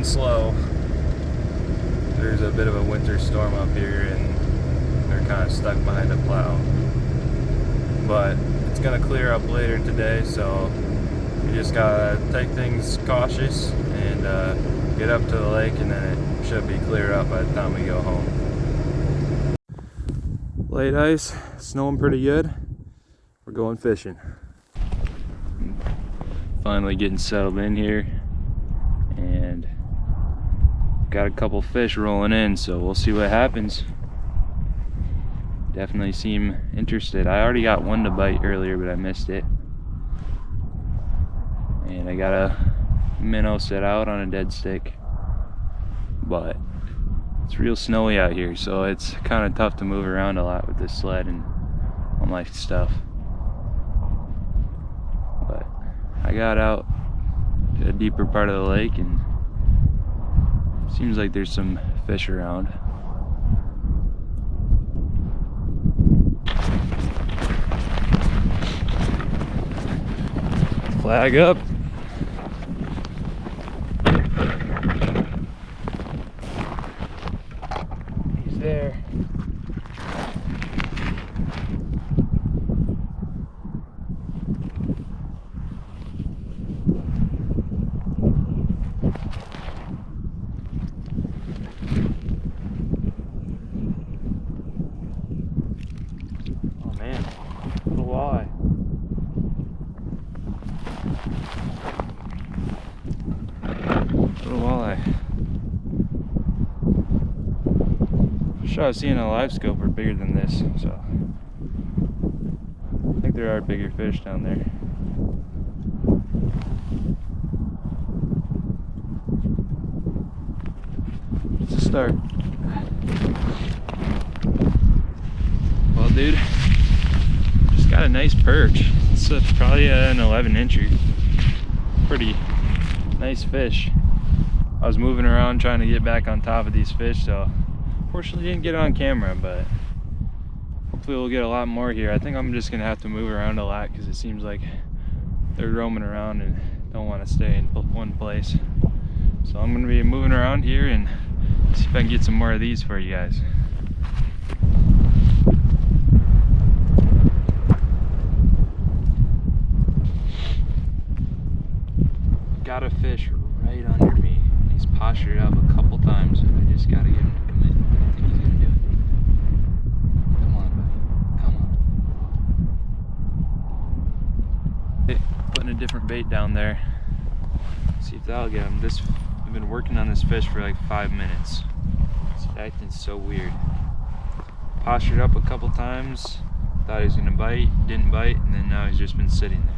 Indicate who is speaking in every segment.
Speaker 1: slow. There's a bit of a winter storm up here and they're kind of stuck behind a plow. But it's gonna clear up later today, so we just gotta take things cautious and get up to the lake, and then it should be cleared up by the time we go home. Late ice, snowing pretty good. We're going fishing. Finally getting settled in here and got a couple fish rolling in, so we'll see what happens. Definitely seem interested. I already got one to bite earlier, but I missed it. And I got a minnow set out on a dead stick. But it's real snowy out here, so it's kind of tough to move around a lot with this sled and all my stuff. But I got out to a deeper part of the lake and seems like there's some fish around. Flag up. He's there. Oh man, little walleye. Little walleye. I wish I was seeing a live scope or bigger than this, so I think there are bigger fish down there. It's a start. Well, dude, just got a nice perch. It's probably an 11-incher. Pretty nice fish. I was moving around trying to get back on top of these fish, so unfortunately didn't get it on camera, but hopefully we'll get a lot more here. I think I'm just gonna have to move around a lot because it seems like they're roaming around and don't want to stay in one place. So I'm gonna be moving around here and see if I can get some more of these for you guys. Got a fish right under me. He's postured up a couple times, and I just gotta get him to commit. I think he's gonna do it. Come on, buddy. Come on. Hey, putting a different bait down there. See if that'll get him. I've been working on this fish for like 5 minutes. It's acting so weird. Postured up a couple times. Thought he was gonna bite, didn't bite, and then now he's just been sitting there.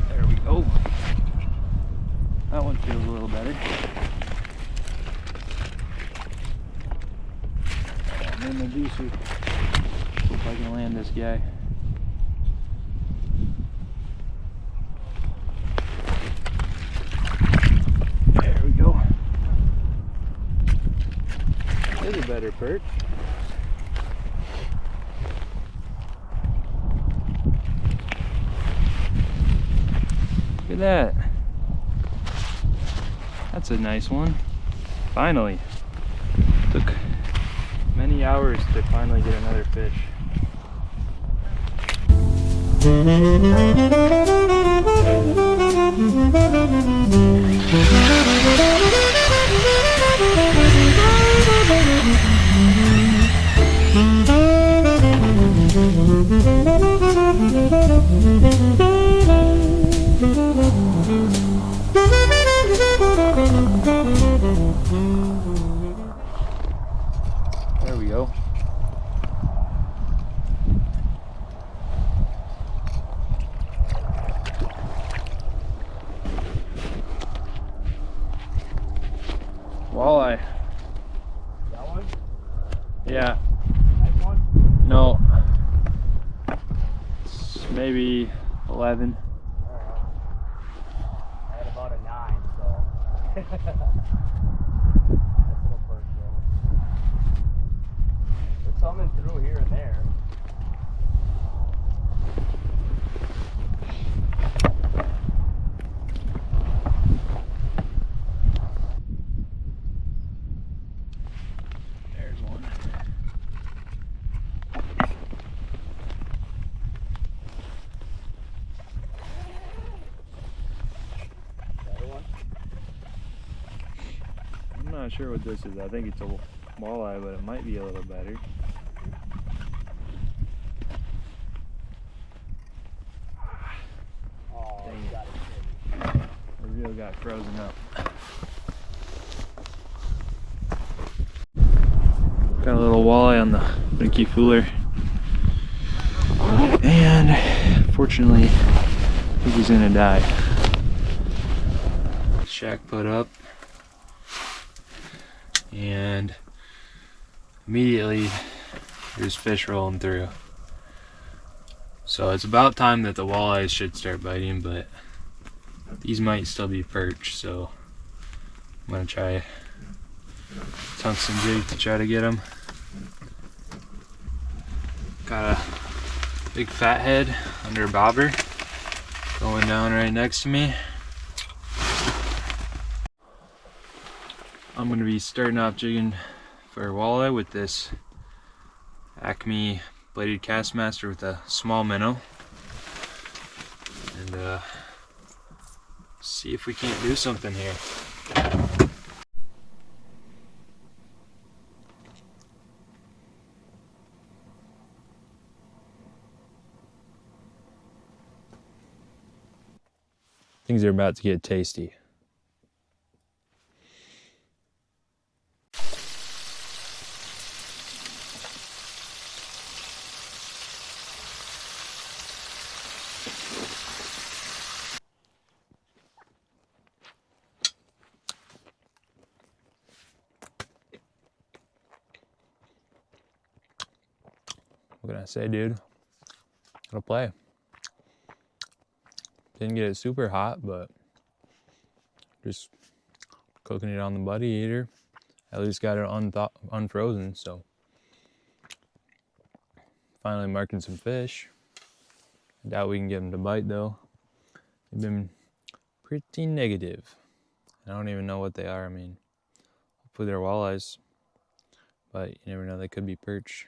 Speaker 1: There we go. That one feels a little better. I'm in the juicer. Hope I can land this guy. There we go. There's a better perch. Look at that. That's a nice one. Finally. Took many hours to finally get another fish. Walleye.
Speaker 2: That one?
Speaker 1: Yeah.
Speaker 2: Nice one?
Speaker 1: No. It's maybe 11.
Speaker 2: I had about a 9, so. Nice little perch, though. There's something through here and there.
Speaker 1: There's one.
Speaker 2: Better one?
Speaker 1: I'm not sure what this is. I think it's a walleye, but it might be a little better.
Speaker 2: Oh,
Speaker 1: Dang
Speaker 2: you
Speaker 1: it.
Speaker 2: got it.
Speaker 1: The reel got frozen up. Got a little walleye on the Mickey Fooler. And fortunately, I think he's gonna die. Shack put up. And immediately there's fish rolling through. So it's about time that the walleyes should start biting, but these might still be perch, so I'm gonna try tungsten jig to try to get them. Got a big fat head under a bobber going down right next to me. I'm gonna be starting off jigging for a walleye with this Acme bladed cast master with a small minnow, and see if we can't do something here. Things are about to get tasty. What can I say, dude? Gotta play. Didn't get it super hot, but just cooking it on the buddy eater. At least got it unfrozen, so finally marking some fish. I doubt we can get them to bite though. They've been pretty negative. I don't even know what they are. I mean, hopefully they're walleyes, but you never know, they could be perch.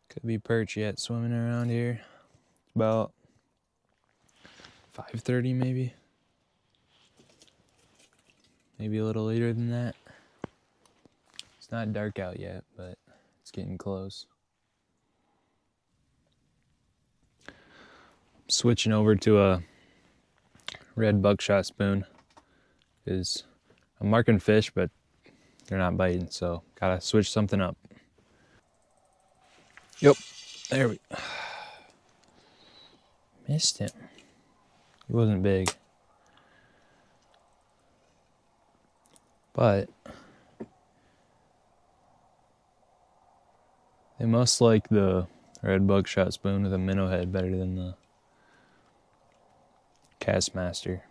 Speaker 1: Could be perch yet swimming around here. About 5:30 maybe. Maybe a little later than that. It's not dark out yet, but it's getting close. Switching over to a red buckshot spoon because I'm marking fish, but they're not biting, so gotta switch something up. Yep, there we go. Missed him. He wasn't big, but they must like the red buckshot spoon with a minnow head better than the cast master.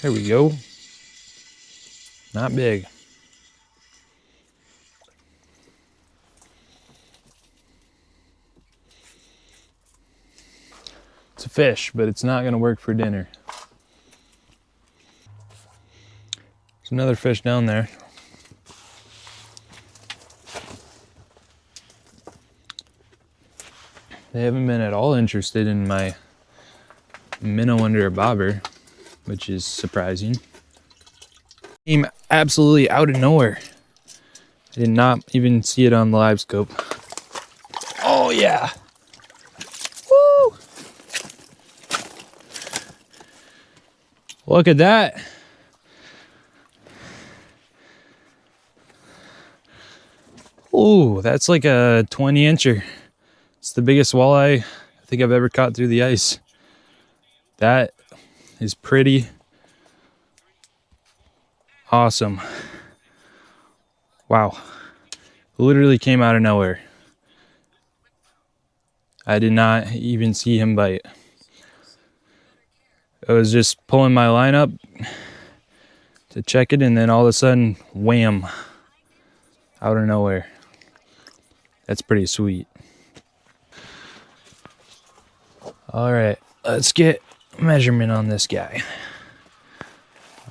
Speaker 1: There we go. Not big. It's a fish, but it's not gonna work for dinner. There's another fish down there. They haven't been at all interested in my minnow under a bobber, which is surprising. Came absolutely out of nowhere. I did not even see it on the live scope. Oh yeah. Woo! Look at that. Ooh, that's like a 20-incher. It's the biggest walleye I think I've ever caught through the ice. That is pretty Awesome. Wow. Literally came out of nowhere. I did not even see him bite. I was just pulling my line up to check it, and then all of a sudden, wham, out of nowhere. That's pretty sweet. All right, let's get a measurement on this guy.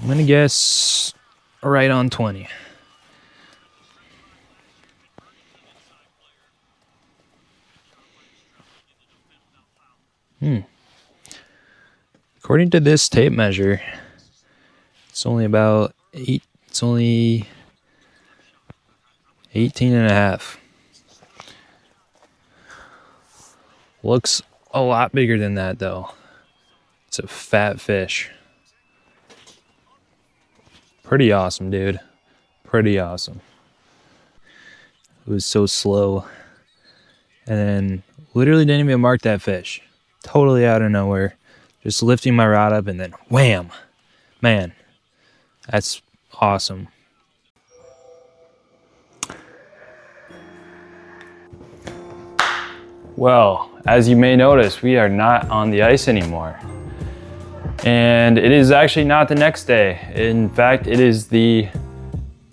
Speaker 1: I'm gonna guess right on 20. According to this tape measure, it's only about 8, it's only 18 and a half. Looks a lot bigger than that though. It's a fat fish. Pretty awesome, dude. Pretty awesome. It was so slow. And then literally didn't even mark that fish. Totally out of nowhere. Just lifting my rod up and then wham. Man, that's awesome. Well, as you may notice, we are not on the ice anymore. And it is actually not the next day. In fact, it is the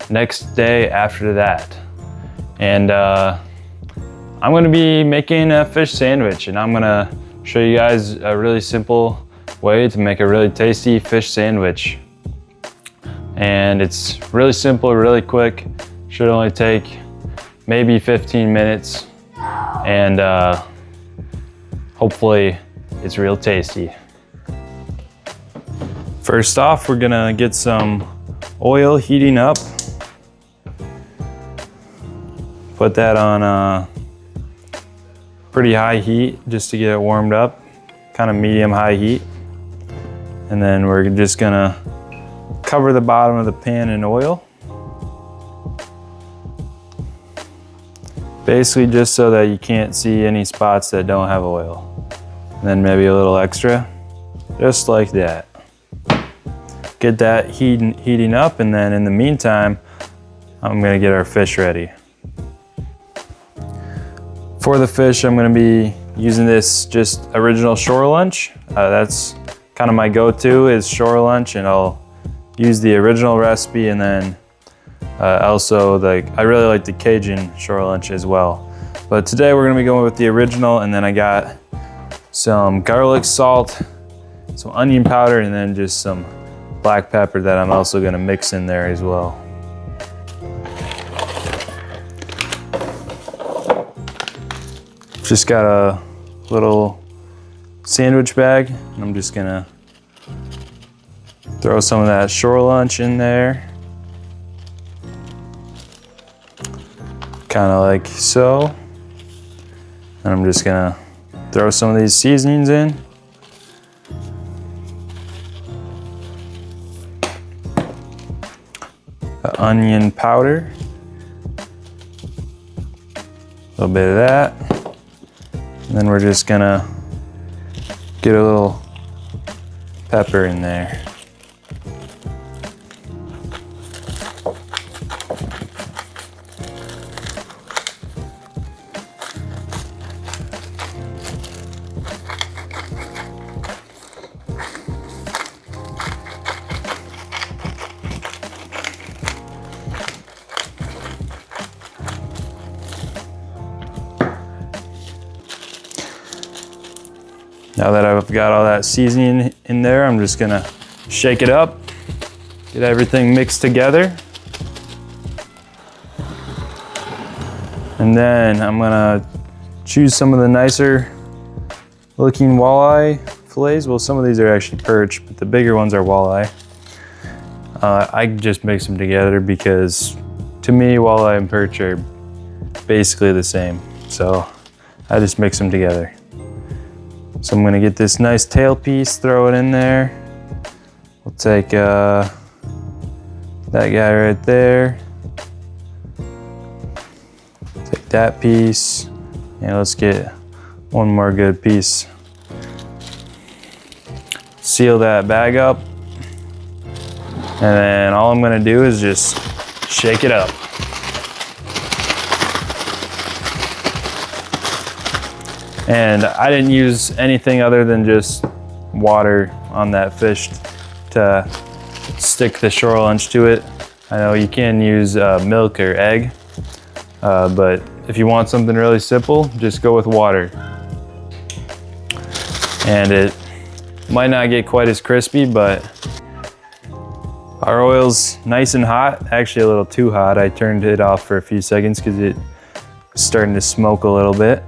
Speaker 1: next day after that. And I'm gonna be making a fish sandwich, and I'm gonna show you guys a really simple way to make a really tasty fish sandwich. And it's really simple, really quick. Should only take maybe 15 minutes. And hopefully it's real tasty. First off, we're gonna get some oil heating up. Put that on pretty high heat just to get it warmed up, kind of medium high heat. And then we're just gonna cover the bottom of the pan in oil. Basically just so that you can't see any spots that don't have oil. And then maybe a little extra, just like that. Get that heating up, and then in the meantime, I'm gonna get our fish ready. For the fish, I'm gonna be using this just original shore lunch. That's kind of my go-to is shore lunch, and I'll use the original recipe, and then also I really like the Cajun shore lunch as well. But today we're gonna be going with the original, and then I got some garlic salt, some onion powder, and then just some black pepper that I'm also gonna mix in there as well. Just got a little sandwich bag, and I'm just gonna throw some of that shore lunch in there. Kind of like so. And I'm just gonna throw some of these seasonings in. The onion powder. A little bit of that. And then we're just gonna get a little pepper in there. Now that I've got all that seasoning in there, I'm just gonna shake it up, get everything mixed together. And then I'm gonna choose some of the nicer looking walleye fillets. Well, some of these are actually perch, but the bigger ones are walleye. I just mix them together because to me, walleye and perch are basically the same. So I just mix them together. So I'm gonna get this nice tail piece, throw it in there. We'll take that guy right there. Take that piece, and let's get one more good piece. Seal that bag up. And then all I'm gonna do is just shake it up. And I didn't use anything other than just water on that fish to stick the shore lunch to it. I know you can use milk or egg, but if you want something really simple, just go with water. And it might not get quite as crispy, but our oil's nice and hot, actually a little too hot. I turned it off for a few seconds because it was starting to smoke a little bit.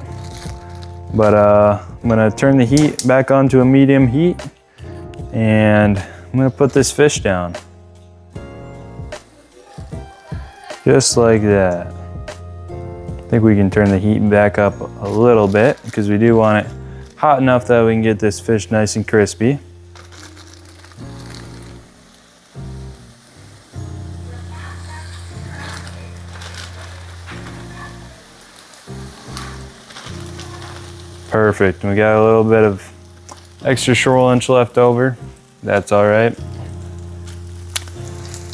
Speaker 1: But I'm gonna turn the heat back on to a medium heat, and I'm gonna put this fish down. Just like that. I think we can turn the heat back up a little bit because we do want it hot enough that we can get this fish nice and crispy. Perfect. We got a little bit of extra shore lunch left over. That's all right.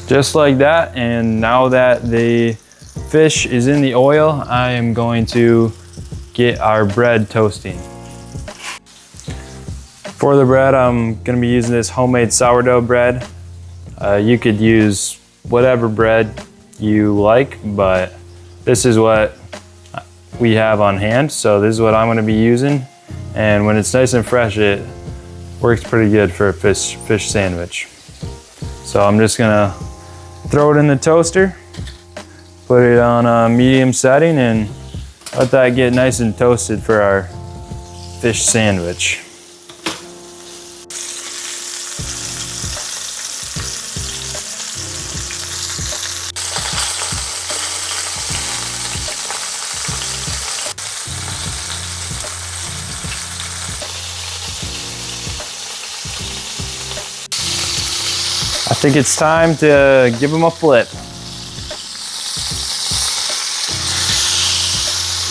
Speaker 1: Just like that. And now that the fish is in the oil, I am going to get our bread toasting. For the bread, I'm gonna be using this homemade sourdough bread. You could use whatever bread you like, but this is what we have on hand, so this is what I'm gonna be using. And when it's nice and fresh, it works pretty good for a fish sandwich. So I'm just gonna throw it in the toaster, put it on a medium setting, and let that get nice and toasted for our fish sandwich. I think it's time to give them a flip.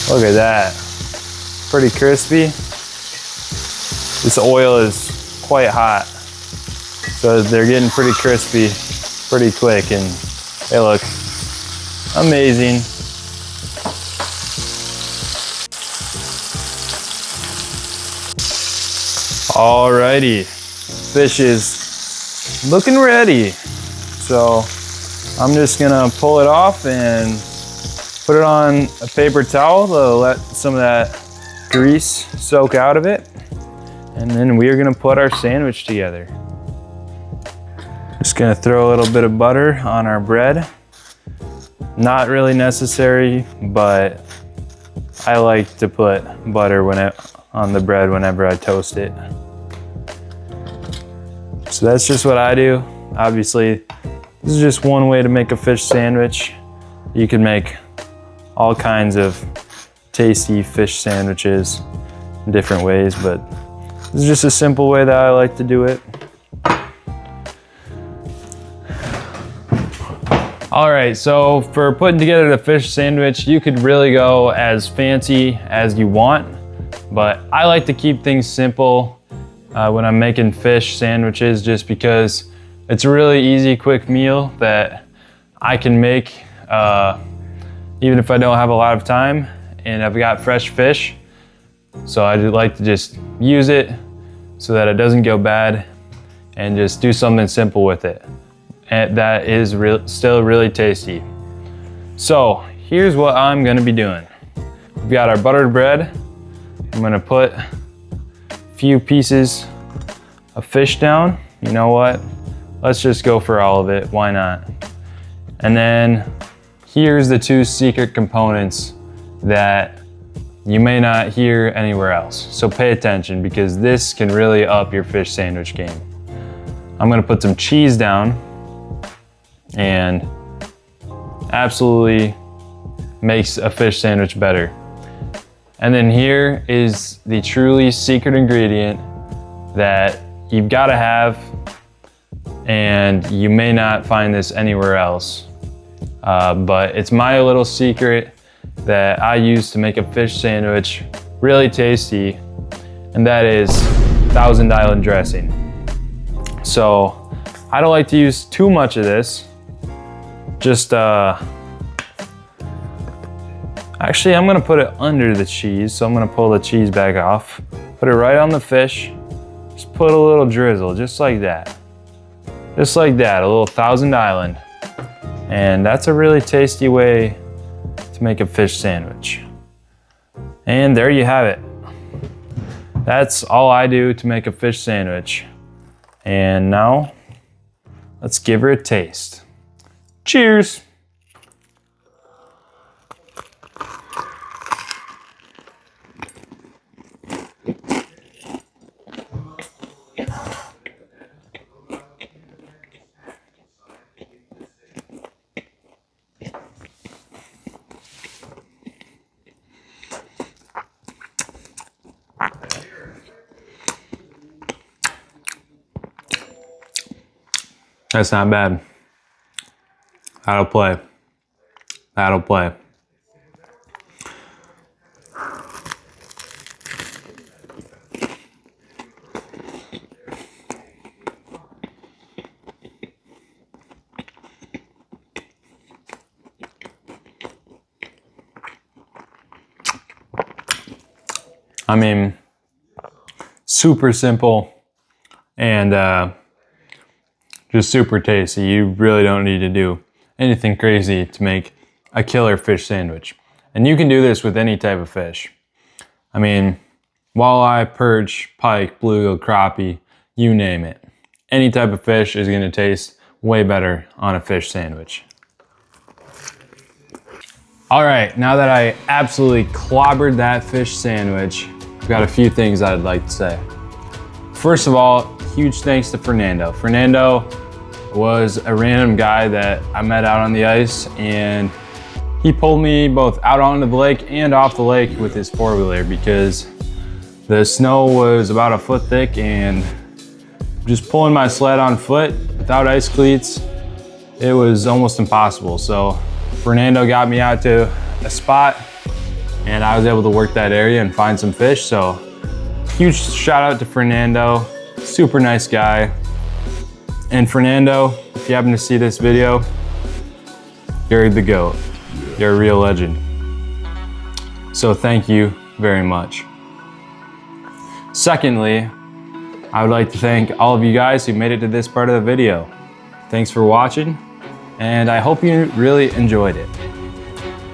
Speaker 1: Look at that, pretty crispy. This oil is quite hot, so they're getting pretty crispy pretty quick, and they look amazing. Alrighty, fish is looking ready. So I'm just gonna pull it off and put it on a paper towel to let some of that grease soak out of it. And then we are gonna put our sandwich together. Just gonna throw a little bit of butter on our bread. Not really necessary, but I like to put butter on the bread whenever I toast it. So that's just what I do. Obviously, this is just one way to make a fish sandwich. You can make all kinds of tasty fish sandwiches in different ways, but this is just a simple way that I like to do it. All right, so for putting together the fish sandwich, you could really go as fancy as you want, but I like to keep things simple when I'm making fish sandwiches, just because it's a really easy, quick meal that I can make even if I don't have a lot of time and I've got fresh fish. So I like to just use it so that it doesn't go bad and just do something simple with it. And that is still really tasty. So here's what I'm gonna be doing. We've got our buttered bread. I'm gonna put few pieces of fish down. You know what? Let's just go for all of it. Why not? And then here's the two secret components that you may not hear anywhere else. So pay attention, because this can really up your fish sandwich game. I'm gonna put some cheese down, and absolutely makes a fish sandwich better. And then here is the truly secret ingredient that you've got to have, and you may not find this anywhere else, but it's my little secret that I use to make a fish sandwich really tasty, and that is Thousand Island dressing. So I don't like to use too much of this. Just, actually I'm gonna put it under the cheese, so I'm gonna pull the cheese back off. Put it right on the fish. Just put a little drizzle, just like that. Just like that, a little Thousand Island. And that's a really tasty way to make a fish sandwich. And there you have it. That's all I do to make a fish sandwich. And now, let's give her a taste. Cheers! That's not bad. That'll play. That'll play. I mean, super simple and just super tasty. You really don't need to do anything crazy to make a killer fish sandwich. And you can do this with any type of fish. I mean, walleye, perch, pike, bluegill, crappie, you name it. Any type of fish is gonna taste way better on a fish sandwich. All right, now that I absolutely clobbered that fish sandwich, I've got a few things I'd like to say. First of all, huge thanks to Fernando. Fernando was a random guy that I met out on the ice, and he pulled me both out onto the lake and off the lake with his four-wheeler because the snow was about a foot thick, and just pulling my sled on foot without ice cleats, it was almost impossible. So Fernando got me out to a spot and I was able to work that area and find some fish. So huge shout out to Fernando, super nice guy. And Fernando, if you happen to see this video, you're the GOAT. You're a real legend. So thank you very much. Secondly, I would like to thank all of you guys who made it to this part of the video. Thanks for watching, and I hope you really enjoyed it.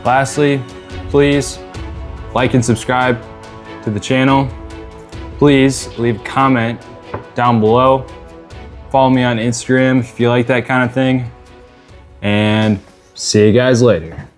Speaker 1: Lastly, please like and subscribe to the channel. Please leave a comment down below. Follow me on Instagram if you like that kind of thing. And see you guys later.